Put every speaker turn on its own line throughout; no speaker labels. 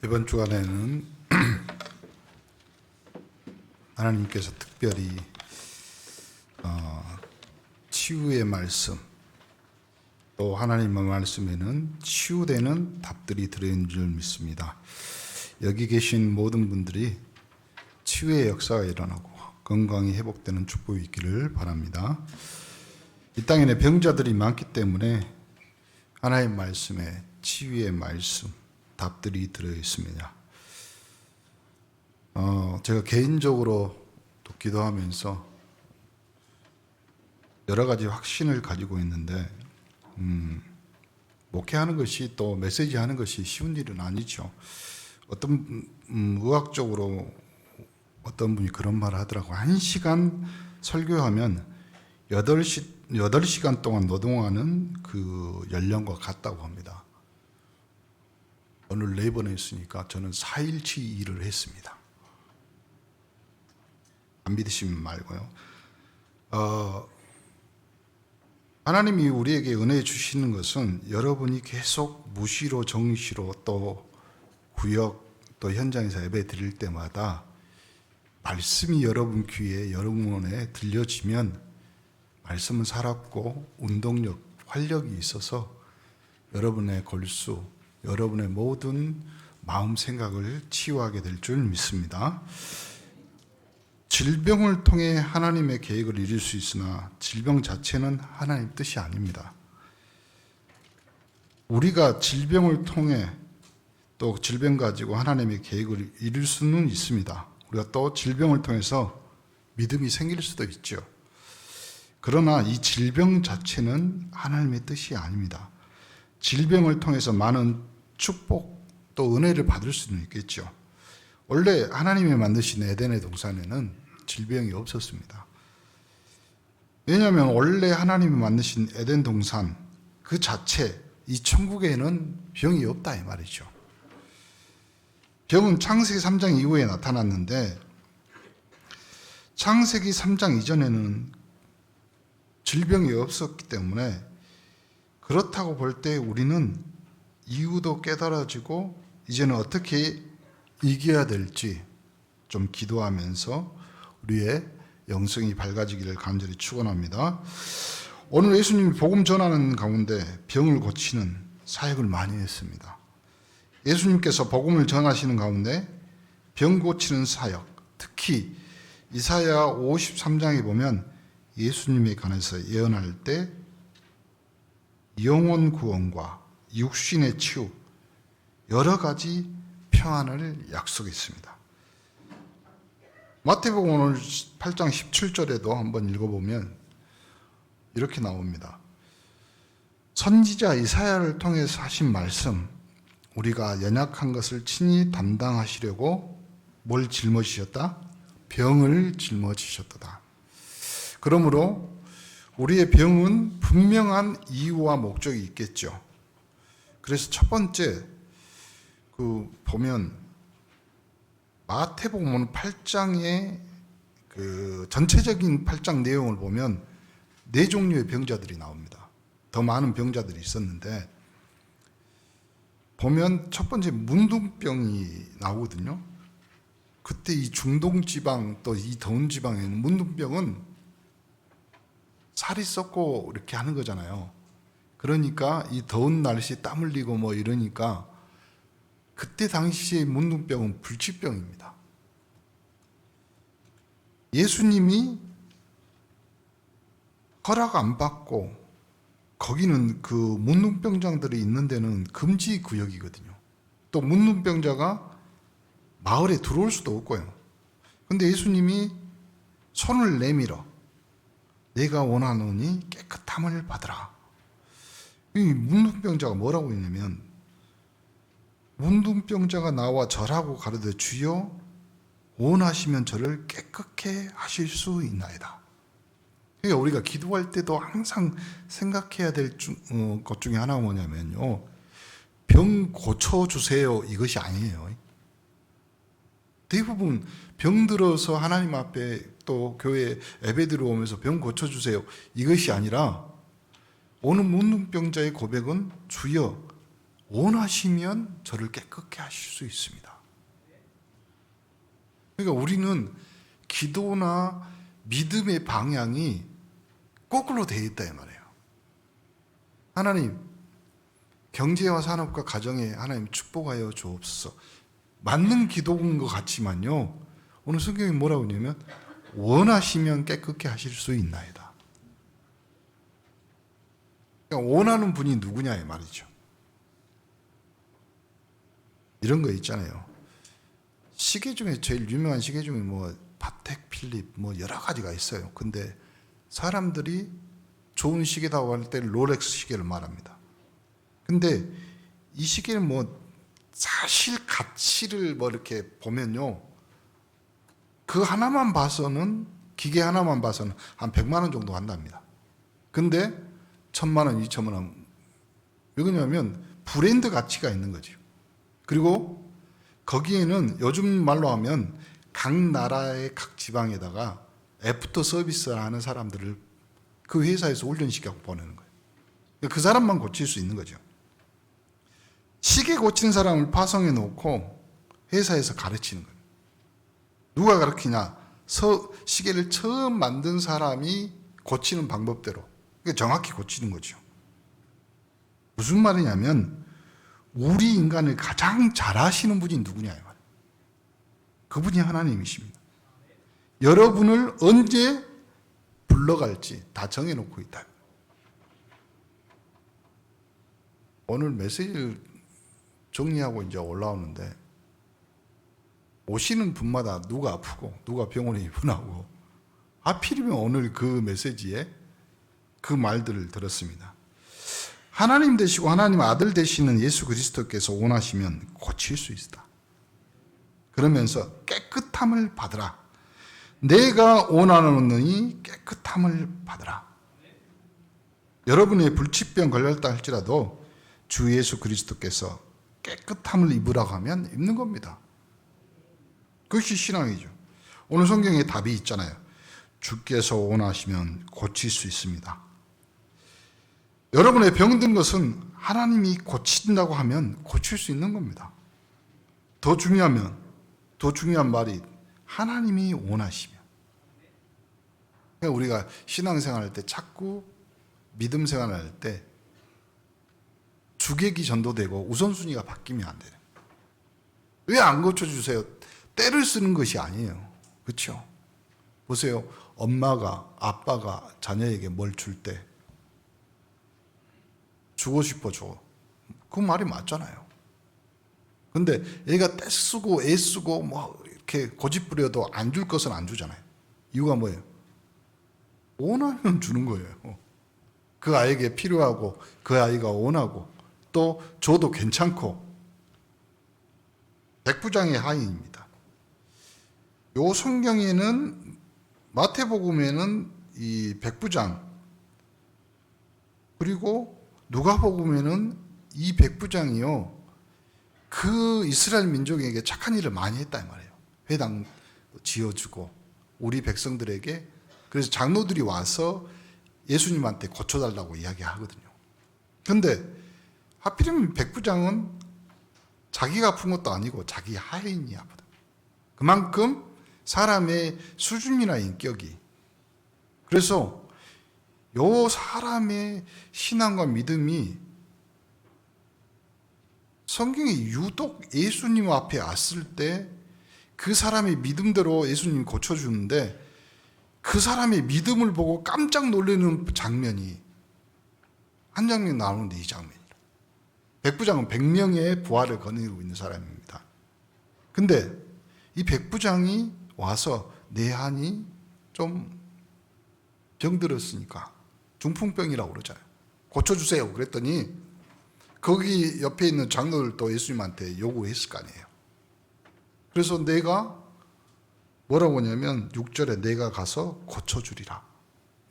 이번 주간에는 하나님께서 특별히 치유의 말씀, 또 하나님의 말씀에는 치유되는 답들이 들어있는 줄 믿습니다. 여기 계신 모든 분들이 치유의 역사가 일어나고 건강이 회복되는 축복이 있기를 바랍니다. 이 땅에는 병자들이 많기 때문에 하나님의 말씀에 치유의 말씀, 답들이 들어있습니다. 제가 개인적으로 또 기도하면서 여러 가지 확신을 가지고 있는데 목회하는 것이 또 메시지 하는 것이 쉬운 일은 아니죠. 어떤 의학적으로 어떤 분이 그런 말을 하더라고요. 1시간 설교하면 8시간 동안 노동하는 그 연령과 같다고 합니다. 오늘 레이번에 있으니까 저는 4일치 일을 했습니다. 안 믿으시면 말고요. 하나님이 우리에게 은혜 주시는 것은 여러분이 계속 무시로 정시로 또 구역 또 현장에서 예배 드릴 때마다 말씀이 여러분 귀에 여러분에 들려지면 말씀은 살았고 운동력, 활력이 있어서 여러분의 골수, 여러분의 모든 마음 생각을 치유하게 될 줄 믿습니다. 질병을 통해 하나님의 계획을 이룰 수 있으나 질병 자체는 하나님 뜻이 아닙니다. 우리가 질병을 통해 또 질병 가지고 하나님의 계획을 이룰 수는 있습니다. 우리가 또 질병을 통해서 믿음이 생길 수도 있죠. 그러나 이 질병 자체는 하나님의 뜻이 아닙니다. 질병을 통해서 많은 축복 또 은혜를 받을 수는 있겠죠. 원래 하나님이 만드신 에덴의 동산에는 질병이 없었습니다. 왜냐하면 원래 하나님이 만드신 에덴 동산 그 자체 이 천국에는 병이 없다 이 말이죠. 병은 창세기 3장 이후에 나타났는데 창세기 3장 이전에는 질병이 없었기 때문에 그렇다고 볼 때 우리는 이유도 깨달아지고 이제는 어떻게 이겨야 될지 좀 기도하면서 우리의 영성이 밝아지기를 간절히 축원합니다. 오늘 예수님이 복음 전하는 가운데 병을 고치는 사역을 많이 했습니다. 예수님께서 복음을 전하시는 가운데 병 고치는 사역, 특히 이사야 53장에 보면 예수님에 관해서 예언할 때 영혼 구원과 육신의 치유, 여러 가지 평안을 약속했습니다. 마태복음 오늘 8장 17절에도 한번 읽어보면 이렇게 나옵니다. 선지자 이사야를 통해서 하신 말씀, 우리가 연약한 것을 친히 담당하시려고 뭘 짊어지셨다? 병을 짊어지셨도다. 그러므로 우리의 병은 분명한 이유와 목적이 있겠죠. 그래서 첫 번째 보면 마태복음 8장의 전체적인 8장 내용을 보면 4종류의 병자들이 나옵니다. 더 많은 병자들이 있었는데 보면 첫 번째 문둥병이 나오거든요. 그때 이 중동지방 또 이 더운 지방에는 문둥병은 살이 썩고 이렇게 하는 거잖아요. 그러니까 이 더운 날씨에 땀 흘리고 뭐 이러니까 그때 당시의 문둥병은 불치병입니다. 예수님이 허락 안 받고 거기는 그 문둥병자들이 있는 데는 금지 구역이거든요. 또 문둥병자가 마을에 들어올 수도 없고요. 근데 예수님이 손을 내밀어 내가 원하노니 깨끗함을 받으라. 이 문둥병자가 뭐라고 했냐면 문둥병자가 나와 절하고 가로되 주여 원하시면 저를 깨끗게 하실 수 있나이다. 그러니까 우리가 기도할 때도 항상 생각해야 될 것 중에 하나가 뭐냐면요, 병 고쳐주세요 이것이 아니에요. 대부분 병 들어서 하나님 앞에 또 교회 예배 들어오면서 병 고쳐주세요 이것이 아니라 오는 문둥병자의 고백은 주여 원하시면 저를 깨끗게 하실 수 있습니다. 그러니까 우리는 기도나 믿음의 방향이 거꾸로 되어 있다 이 말이에요. 하나님, 경제와 산업과 가정에 하나님 축복하여 주옵소서. 맞는 기도인 것 같지만요, 오늘 성경이 뭐라고 하냐면 원하시면 깨끗게 하실 수 있나이다. 그러니까 원하는 분이 누구냐 이 말이죠. 이런 거 있잖아요. 시계 중에 제일 유명한 시계 중에 뭐 파텍 필립 뭐 여러 가지가 있어요. 근데 사람들이 좋은 시계다고 할 때 롤렉스 시계를 말합니다. 근데 이 시계는 뭐 사실 가치를 뭐 이렇게 보면요, 그 하나만 봐서는, 기계 하나만 봐서는 한 100만 원 정도 한답니다. 근데 1000만 원, 2000만 원. 왜 그러냐면 브랜드 가치가 있는 거죠. 그리고 거기에는 요즘 말로 하면 각 나라의 각 지방에다가 애프터 서비스를 하는 사람들을 그 회사에서 훈련시켜서 보내는 거예요. 그 사람만 고칠 수 있는 거죠. 시계 고치는 사람을 파송해 놓고 회사에서 가르치는 거예요. 누가 가르치냐? 시계를 처음 만든 사람이 고치는 방법대로 정확히 고치는 거죠. 무슨 말이냐면 우리 인간을 가장 잘 아시는 분이 누구냐 이 말이에요. 그분이 하나님이십니다. 여러분을 언제 불러갈지 다 정해놓고 있다. 오늘 메시지를 정리하고 이제 올라오는데 오시는 분마다 누가 아프고 누가 병원에 입원하고 하필이면 오늘 그 메시지에 그 말들을 들었습니다. 하나님 되시고 하나님 아들 되시는 예수 그리스도께서 원하시면 고칠 수 있다. 그러면서 깨끗함을 받으라. 내가 원하노니 깨끗함을 받으라. 여러분의 불치병 걸렸다 할지라도 주 예수 그리스도께서 깨끗함을 입으라고 하면 입는 겁니다. 그것이 신앙이죠. 오늘 성경에 답이 있잖아요. 주께서 원하시면 고칠 수 있습니다. 여러분의 병든 것은 하나님이 고친다고 하면 고칠 수 있는 겁니다. 더 중요한 말이 하나님이 원하시면. 그러니까 우리가 신앙생활할 때 자꾸 믿음 생활할 때 주객이 전도되고 우선순위가 바뀌면 안 돼요. 왜 안 고쳐주세요? 때를 쓰는 것이 아니에요. 그렇죠? 보세요. 엄마가 아빠가 자녀에게 뭘 줄 때 주고 싶어 줘. 그 말이 맞잖아요. 근데 얘가 떼쓰고 애쓰고 뭐 이렇게 고집부려도 안 줄 것은 안 주잖아요. 이유가 뭐예요? 원하면 주는 거예요. 그 아이에게 필요하고 그 아이가 원하고 또 줘도 괜찮고. 백부장의 하인입니다. 요 성경에는 마태복음에는 이 백부장 그리고 누가복음에는 이 백부장이요 그 이스라엘 민족에게 착한 일을 많이 했다 이 말이에요. 회당 지어주고 우리 백성들에게. 그래서 장로들이 와서 예수님한테 고쳐달라고 이야기하거든요. 근데 하필이면 백부장은 자기가 아픈 것도 아니고 자기 하인이 아프다. 그만큼 사람의 수준이나 인격이. 그래서 요 사람의 신앙과 믿음이 성경이 유독 예수님 앞에 왔을 때 그 사람의 믿음대로 예수님이 고쳐주는데 그 사람의 믿음을 보고 깜짝 놀라는 장면이 한 장면 나오는데 이 장면이라. 백부장은 100명의 부활을 거느리고 있는 사람입니다. 근데 이 백부장이 와서 내 한이 좀 병들었으니까 중풍병이라고 그러잖아요. 고쳐주세요. 그랬더니 거기 옆에 있는 장로들도 예수님한테 요구했을 거 아니에요. 그래서 내가 뭐라고 하냐면 6절에 내가 가서 고쳐주리라.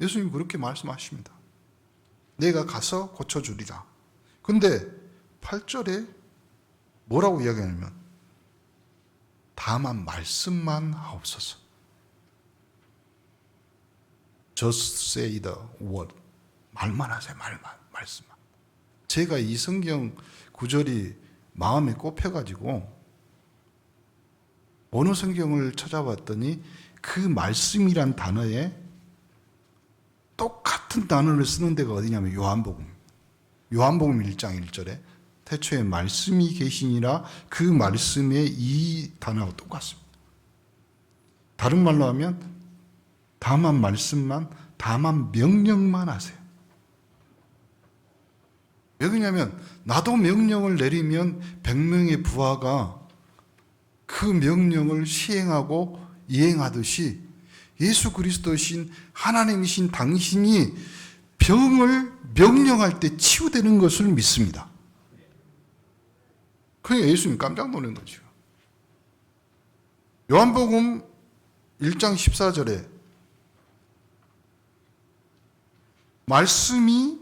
예수님 그렇게 말씀하십니다. 내가 가서 고쳐주리라. 근데 8절에 뭐라고 이야기하냐면 다만 말씀만 하옵소서. Just say the word. 말만 하세요. 말씀만. 제가 이 성경 구절이 마음에 꼽혀가지고 어느 성경을 찾아봤더니 그 말씀이란 단어에 똑같은 단어를 쓰는 데가 어디냐면 요한복음 1장 1절에 태초에 말씀이 계시니라, 그 말씀에 이 단어가 똑같습니다. 다른 말로 하면 다만 말씀만, 다만 명령만 하세요. 왜 그러냐면 나도 명령을 내리면 100명의 부하가 그 명령을 시행하고 이행하듯이 예수 그리스도신 하나님이신 당신이 병을 명령할 때 치유되는 것을 믿습니다. 그러니까 예수님 깜짝 놀란 거죠. 요한복음 1장 14절에 말씀이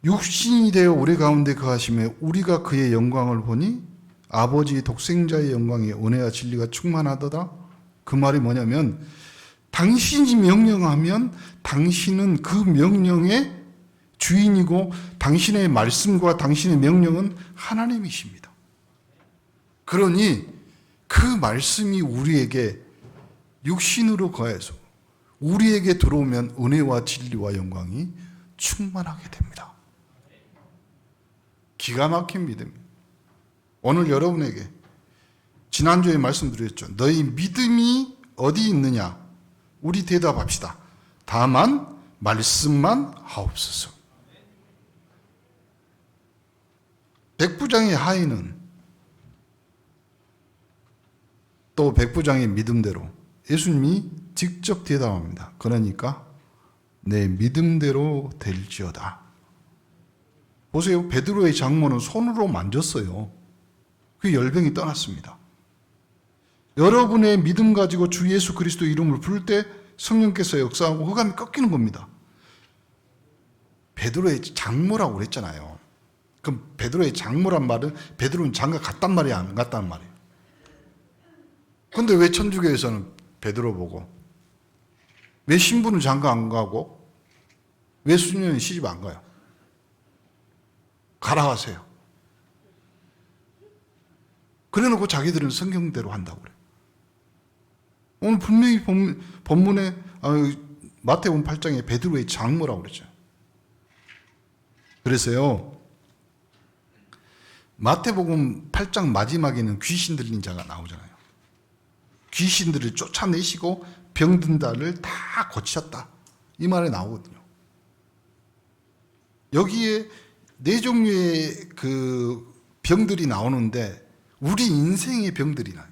육신이 되어 우리 가운데 거하심에 우리가 그의 영광을 보니 아버지 독생자의 영광이 은혜와 진리가 충만하더라. 그 말이 뭐냐면 당신이 명령하면 당신은 그 명령의 주인이고 당신의 말씀과 당신의 명령은 하나님이십니다. 그러니 그 말씀이 우리에게 육신으로 거해서 우리에게 들어오면 은혜와 진리와 영광이 충만하게 됩니다. 기가 막힌 믿음입니다. 오늘 여러분에게 지난주에 말씀드렸죠. 너희 믿음이 어디 있느냐? 우리 대답합시다. 다만 말씀만 하옵소서. 백부장의 하인은 또 백부장의 믿음대로 예수님이 직접 대답합니다. 그러니까 내 믿음대로 될지어다. 보세요. 베드로의 장모는 손으로 만졌어요. 그 열병이 떠났습니다. 여러분의 믿음 가지고 주 예수 그리스도 이름을 부를 때 성령께서 역사하고 흑암이 꺾이는 겁니다. 베드로의 장모라고 그랬잖아요. 그럼 베드로의 장모란 말은 베드로는 장가 갔단 말이야, 안 갔단 말이에요? 근데 왜 천주교에서는 베드로 보고, 왜 신부는 장가 안 가고, 왜 수녀는 시집 안 가요? 가라 하세요. 그래 놓고 자기들은 성경대로 한다고 그래요. 오늘 분명히 본문에 마태복음 8장에 베드로의 장모라고 그랬죠. 그래서요, 마태복음 8장 마지막에는 귀신 들린 자가 나오잖아요. 귀신들을 쫓아내시고 병든 자를 다 고치셨다, 이 말에 나오거든요. 여기에 네 종류의 그 병들이 나오는데 우리 인생의 병들이 나요.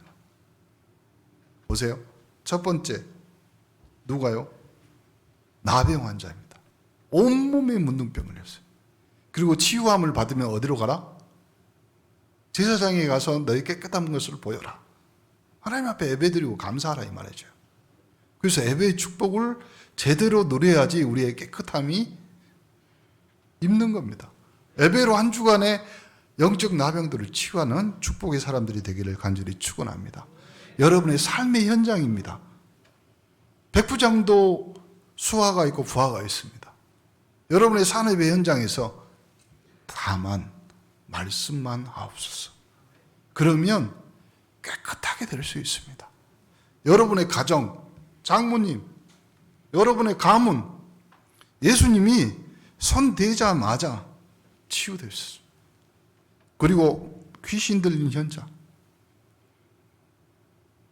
보세요. 첫 번째 누가요? 나병 환자입니다. 온몸에 문둥병을 했어요. 그리고 치유함을 받으면 어디로 가라? 제사장에 가서 너희 깨끗한 것을 보여라. 하나님 앞에 예배드리고 감사하라, 이 말이죠. 그래서 예배의 축복을 제대로 누려야지 우리의 깨끗함이 입는 겁니다. 예배로 한 주간에 영적 나병들을 치유하는 축복의 사람들이 되기를 간절히 축원합니다. 여러분의 삶의 현장입니다. 백부장도 수하가 있고 부하가 있습니다. 여러분의 산업의 현장에서 다만 말씀만 하옵소서. 그러면 깨끗하게 될 수 있습니다. 여러분의 가정, 장모님, 여러분의 가문, 예수님이 손 대자마자 치유됐습니다. 그리고 귀신 들린 현장,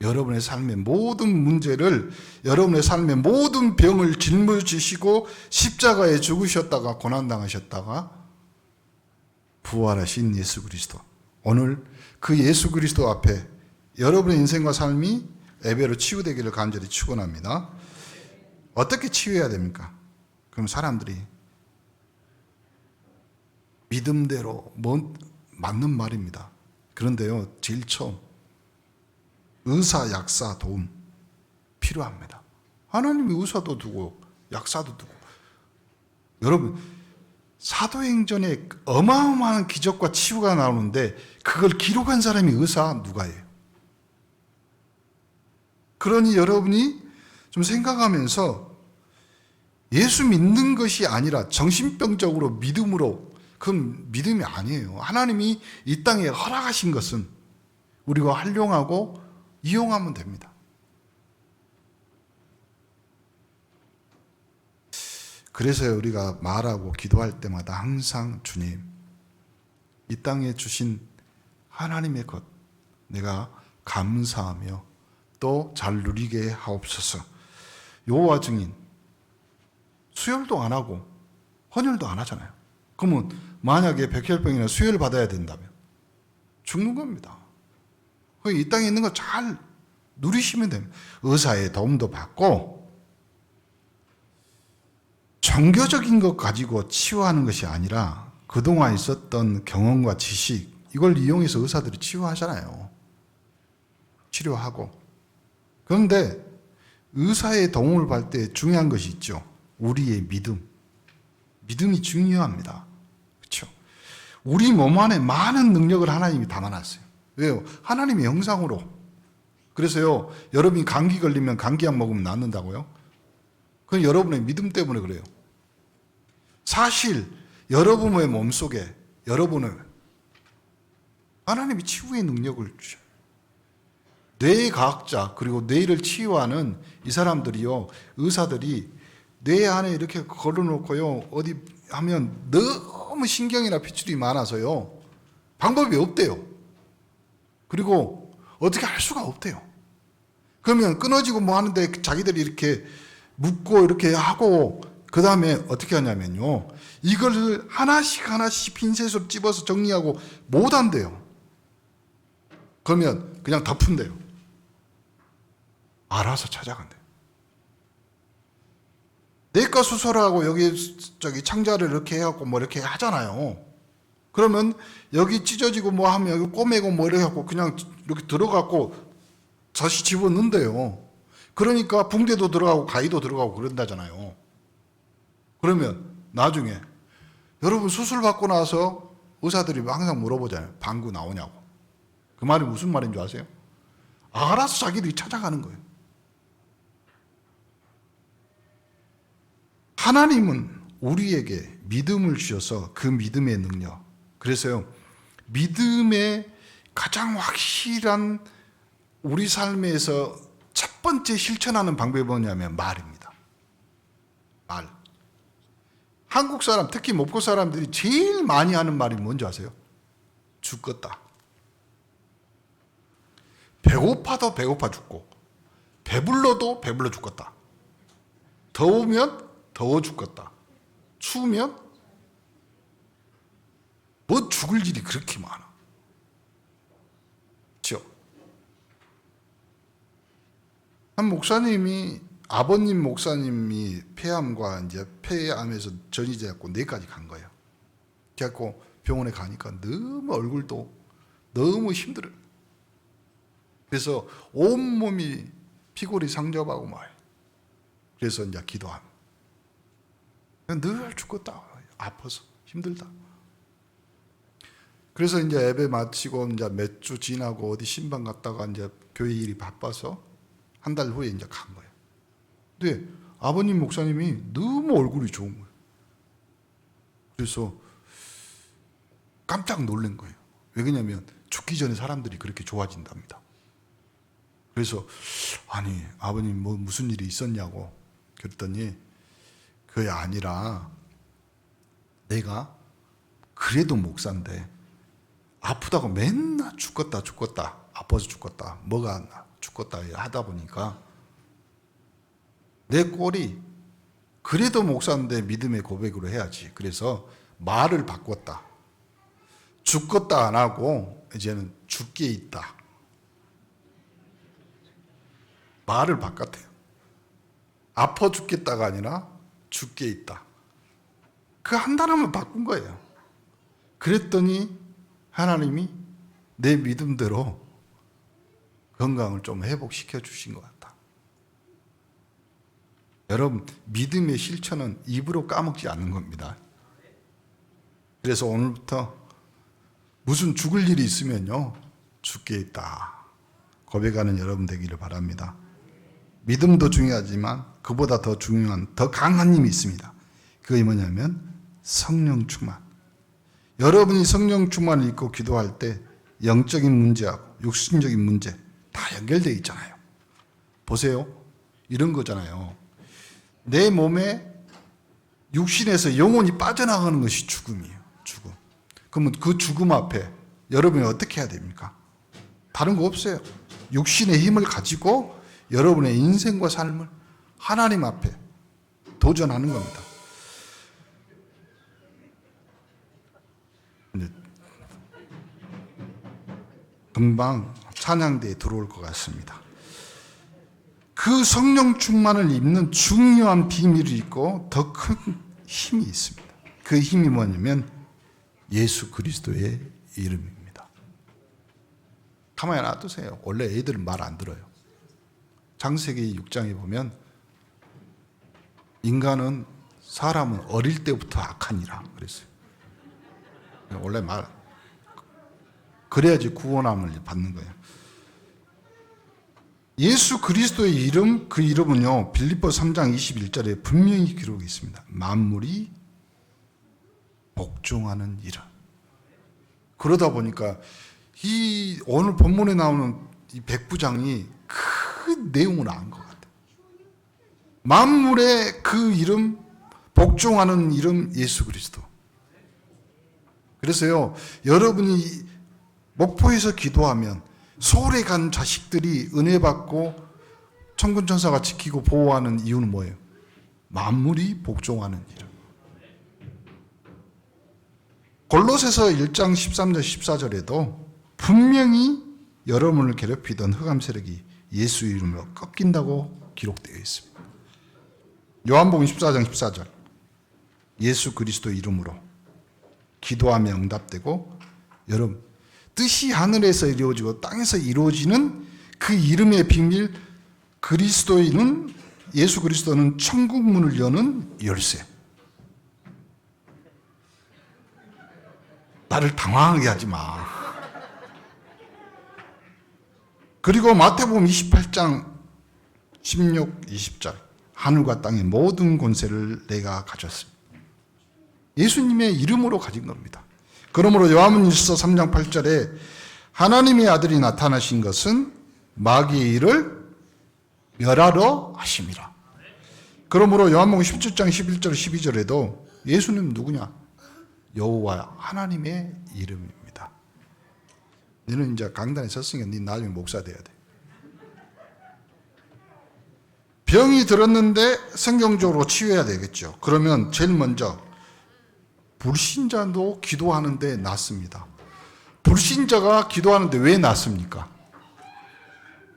여러분의 삶의 모든 문제를, 여러분의 삶의 모든 병을 짊어지시고 십자가에 죽으셨다가 고난당하셨다가 부활하신 예수 그리스도, 오늘 그 예수 그리스도 앞에 여러분의 인생과 삶이 예배로 치유되기를 간절히 축원합니다. 어떻게 치유해야 됩니까? 그럼 사람들이 믿음대로 맞는 말입니다. 그런데요, 제일 처음 의사, 약사 도움 필요합니다. 하나님이 의사도 두고 약사도 두고. 여러분, 사도행전에 어마어마한 기적과 치유가 나오는데 그걸 기록한 사람이 의사 누가예요? 그러니 여러분이 좀 생각하면서 예수 믿는 것이 아니라 정신병적으로 믿음으로 그건 믿음이 아니에요. 하나님이 이 땅에 허락하신 것은 우리가 활용하고 이용하면 됩니다. 그래서 우리가 말하고 기도할 때마다 항상 주님, 이 땅에 주신 하나님의 것 내가 감사하며 또 잘 누리게 하옵소서. 여호와 증인 수혈도 안 하고 헌혈도 안 하잖아요. 그러면 만약에 백혈병이나 수혈 받아야 된다면 죽는 겁니다. 이 땅에 있는 거 잘 누리시면 됩니다. 의사의 도움도 받고 종교적인 것 가지고 치유하는 것이 아니라 그동안 있었던 경험과 지식 이걸 이용해서 의사들이 치유하잖아요. 치료하고. 그런데 의사의 도움을 받을 때 중요한 것이 있죠. 우리의 믿음. 믿음이 중요합니다. 그렇죠? 우리 몸 안에 많은 능력을 하나님이 담아놨어요. 왜요? 하나님의 형상으로. 그래서요, 여러분이 감기 걸리면 감기약 먹으면 낫는다고요? 그건 여러분의 믿음 때문에 그래요. 사실 여러분의 몸속에 여러분은 하나님이 치유의 능력을 주셔요. 뇌과학자 그리고 뇌를 치유하는 이 사람들이요, 의사들이 뇌 안에 이렇게 걸어놓고요, 어디 하면 너무 신경이나 핏줄이 많아서요, 방법이 없대요. 그리고 어떻게 할 수가 없대요. 그러면 끊어지고 뭐 하는데 자기들이 이렇게 묶고 이렇게 하고 그 다음에 어떻게 하냐면요, 이걸 하나씩 하나씩 핀셋으로 찝어서 정리하고 못 한대요. 그러면 그냥 덮은대요. 알아서 찾아간대요. 내과 수술하고 여기 창자를 이렇게 해갖고 뭐 이렇게 하잖아요. 그러면 여기 찢어지고 뭐 하면 여기 꼬매고 뭐 이렇게 하고 그냥 이렇게 들어갖고 다시 집어넣는데요. 그러니까 붕대도 들어가고 가위도 들어가고 그런다잖아요. 그러면 나중에 여러분 수술 받고 나서 의사들이 항상 물어보잖아요. 방구 나오냐고. 그 말이 무슨 말인 줄 아세요? 알아서 자기들이 찾아가는 거예요. 하나님은 우리에게 믿음을 주셔서 그 믿음의 능력. 그래서요, 믿음의 가장 확실한 우리 삶에서 첫 번째 실천하는 방법이 뭐냐면 말입니다. 말. 한국 사람, 특히 목포 사람들이 제일 많이 하는 말이 뭔지 아세요? 죽겠다. 배고파도 배고파 죽고, 배불러도 배불러 죽겠다. 더우면 더워 죽겠다. 추우면 뭐 죽을 일이 그렇게 많아. 그렇죠? 한 목사님이, 아버님 목사님이 폐암과 이제 폐암에서 전이돼갖고 뇌까지 간 거예요. 그래갖고 병원에 가니까 너무 얼굴도 너무 힘들어요. 그래서 온몸이 피골이 상접하고 말. 그래서 이제 기도합니다. 늘 죽겠다. 아파서 힘들다. 그래서 이제 예배 마치고 이제 몇 주 지나고 어디 신방 갔다가 이제 교회 일이 바빠서 한 달 후에 이제 간 거예요. 근데 아버님 목사님이 너무 얼굴이 좋은 거예요. 그래서 깜짝 놀란 거예요. 왜 그러냐면 죽기 전에 사람들이 그렇게 좋아진답니다. 그래서 아니 아버님 뭐 무슨 일이 있었냐고 그랬더니 그게 아니라 내가 그래도 목사인데 아프다고 맨날 죽겠다 아파서 죽겠다 뭐가 죽겠다 하다 보니까 내 꼴이 그래도 목사인데 믿음의 고백으로 해야지. 그래서 말을 바꿨다. 죽겠다 안 하고 이제는 죽게 있다. 말을 바꿨대요. 아파 죽겠다가 아니라 죽게 있다. 그 한 단어만 바꾼 거예요. 그랬더니 하나님이 내 믿음대로 건강을 좀 회복시켜 주신 것 같다. 여러분, 믿음의 실천은 입으로 까먹지 않는 겁니다. 그래서 오늘부터 무슨 죽을 일이 있으면요, 죽게 있다 고백하는 여러분 되기를 바랍니다. 믿음도 중요하지만 그보다 더 중요한 더 강한 힘이 있습니다. 그게 뭐냐면 성령 충만. 여러분이 성령 충만을 입고 기도할 때 영적인 문제하고 육신적인 문제 다 연결되어 있잖아요. 보세요. 이런 거잖아요. 내 몸에 육신에서 영혼이 빠져나가는 것이 죽음이에요. 죽음. 그러면 그 죽음 앞에 여러분이 어떻게 해야 됩니까? 다른 거 없어요. 육신의 힘을 가지고 여러분의 인생과 삶을 하나님 앞에 도전하는 겁니다. 금방 찬양대에 들어올 것 같습니다. 그 성령 충만을 입는 중요한 비밀이 있고 더 큰 힘이 있습니다. 그 힘이 뭐냐면 예수 그리스도의 이름입니다. 가만히 놔두세요. 원래 애들은 말 안 들어요. 창세기 6장에 보면 인간은 사람은 어릴 때부터 악하니라 그랬어요. 원래 그래야지 구원함을 받는 거예요. 예수 그리스도의 이름, 그 이름은요, 빌립보 3장 21절에 분명히 기록이 있습니다. 만물이 복종하는 이름. 그러다 보니까 이 오늘 본문에 나오는 이 백부장이 그 내용을 안 것 같아요. 만물의 그 이름, 복종하는 이름 예수 그리스도. 그래서요, 여러분이 목포에서 기도하면 서울에 간 자식들이 은혜 받고 천군천사가 지키고 보호하는 이유는 뭐예요? 만물이 복종하는 이름. 골로새서 1장 13절 14절에도 분명히 여러분을 괴롭히던 흑암 세력이 예수 이름으로 꺾인다고 기록되어 있습니다. 요한복음 14장 14절 예수 그리스도 이름으로 기도하며 응답되고 여러분 뜻이 하늘에서 이루어지고 땅에서 이루어지는 그 이름의 비밀 그리스도인은 예수 그리스도는 천국 문을 여는 열쇠. 나를 당황하게 하지 마. 그리고 마태복음 28장 16, 20절 하늘과 땅의 모든 권세를 내가 가졌습니다. 예수님의 이름으로 가진 겁니다. 그러므로 요한일서 3장 8절에 하나님의 아들이 나타나신 것은 마귀의 일을 멸하러 하심이라. 그러므로 요한복음 17장 11절 12절에도 예수님 누구냐? 여호와 하나님의 이름입니다. 너는 이제 강단에 섰으니까 네 나중에 목사 돼야 돼. 병이 들었는데 성경적으로 치유해야 되겠죠. 그러면 제일 먼저 불신자도 기도하는데 낫습니다. 불신자가 기도하는데 왜 낫습니까?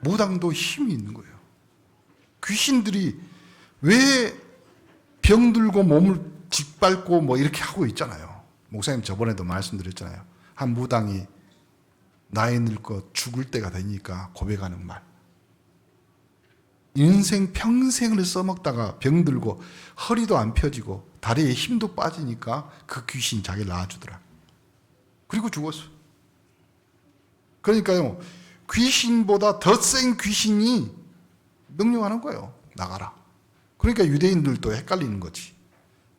무당도 힘이 있는 거예요. 귀신들이 왜 병들고 몸을 짓밟고 뭐 이렇게 하고 있잖아요. 목사님 저번에도 말씀드렸잖아요. 한 무당이 나이 늙고 죽을 때가 되니까 고백하는 말. 인생 평생을 써먹다가 병들고 허리도 안 펴지고 다리에 힘도 빠지니까 그 귀신 자기를 낳아주더라. 그리고 죽었어. 그러니까요, 귀신보다 더 센 귀신이 명령하는 거예요. 나가라. 그러니까 유대인들도 헷갈리는 거지.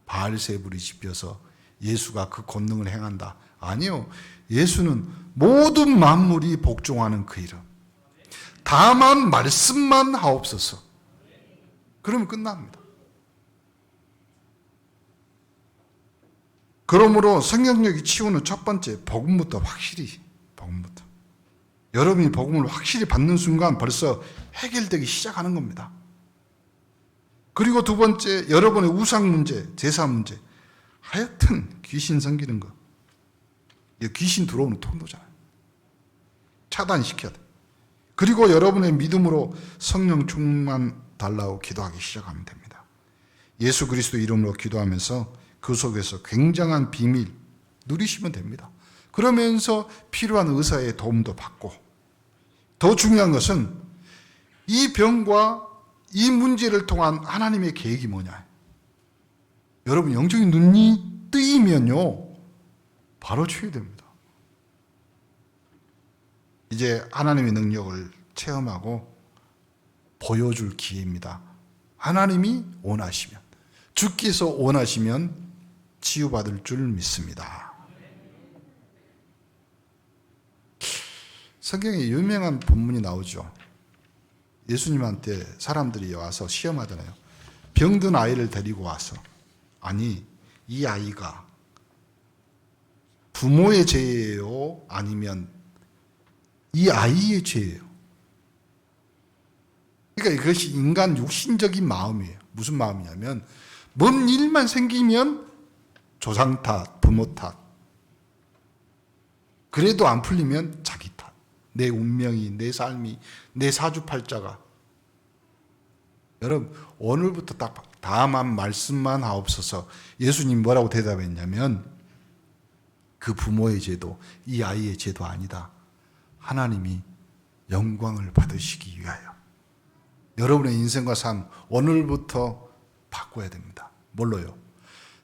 바알세불이 집혀서 예수가 그 권능을 행한다. 아니요. 예수는 모든 만물이 복종하는 그 이름. 다만 말씀만 하옵소서. 그러면 끝납니다. 그러므로 성경력이 치우는 첫 번째 복음부터 확실히 복음부터. 여러분이 복음을 확실히 받는 순간 벌써 해결되기 시작하는 겁니다. 그리고 두 번째 여러분의 우상 문제, 제사 문제. 하여튼 귀신 섬기는 거. 귀신 들어오는 통로잖아요. 차단시켜야 돼. 그리고 여러분의 믿음으로 성령 충만 달라고 기도하기 시작하면 됩니다. 예수 그리스도 이름으로 기도하면서 그 속에서 굉장한 비밀 누리시면 됩니다. 그러면서 필요한 의사의 도움도 받고 더 중요한 것은 이 병과 이 문제를 통한 하나님의 계획이 뭐냐. 여러분 영적인 눈이 뜨이면요 바로 치유됩니다. 이제 하나님의 능력을 체험하고 보여줄 기회입니다. 하나님이 원하시면, 주께서 원하시면 치유받을 줄 믿습니다. 성경에 유명한 본문이 나오죠. 예수님한테 사람들이 와서 시험하잖아요. 병든 아이를 데리고 와서, 아니 이 아이가 부모의 죄예요? 아니면 이 아이의 죄예요? 그러니까 이것이 인간 육신적인 마음이에요. 무슨 마음이냐면 뭔 일만 생기면 조상 탓, 부모 탓. 그래도 안 풀리면 자기 탓. 내 운명이, 내 삶이, 내 사주팔자가. 여러분 오늘부터 딱 다만 말씀만 하옵소서. 예수님 뭐라고 대답했냐면 그 부모의 죄도 이 아이의 죄도 아니다. 하나님이 영광을 받으시기 위하여. 여러분의 인생과 삶 오늘부터 바꿔야 됩니다. 뭘로요?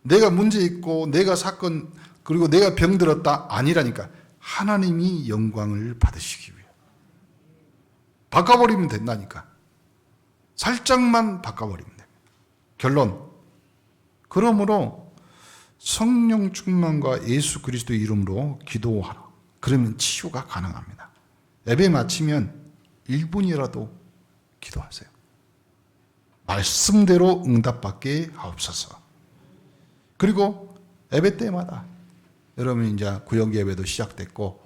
내가 문제 있고 내가 사건 그리고 내가 병들었다 아니라니까. 하나님이 영광을 받으시기 위해 바꿔버리면 된다니까. 살짝만 바꿔버리면 됩니다. 결론. 그러므로 성령 충만과 예수 그리스도의 이름으로 기도하라. 그러면 치유가 가능합니다. 예배 마치면 1분이라도 기도하세요. 말씀대로 응답받게 하옵소서. 그리고 예배 때마다 여러분 이제 구역 예배도 시작됐고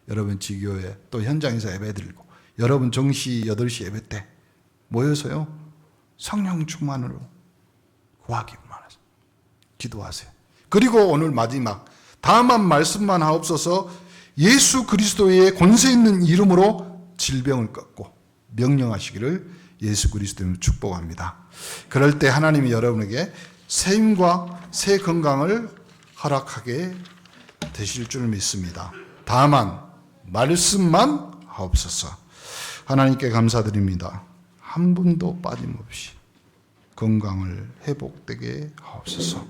여러분 지교회 또 현장에서 예배 드리고 여러분 정시 8시 예배 때 모여서요 성령 충만으로 구하기만 하세요. 기도하세요. 그리고 오늘 마지막 다만 말씀만 하옵소서. 예수 그리스도의 권세 있는 이름으로 질병을 꺾고 명령하시기를 예수 그리스도로 축복합니다. 그럴 때 하나님이 여러분에게 새 힘과 새 건강을 허락하게 되실 줄 믿습니다. 다만 말씀만 하옵소서. 하나님께 감사드립니다. 한 분도 빠짐없이 건강을 회복되게 하옵소서.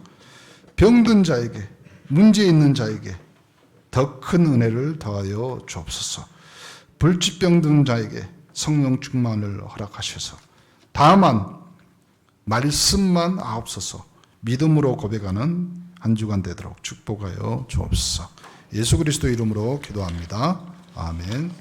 병든 자에게 문제 있는 자에게 더 큰 은혜를 더하여 주옵소서. 불치병든 자에게 성령 충만을 허락하셔서 다만 말씀만 하옵소서. 믿음으로 고백하는 한 주간 되도록 축복하여 주옵소서. 예수 그리스도 이름으로 기도합니다. 아멘.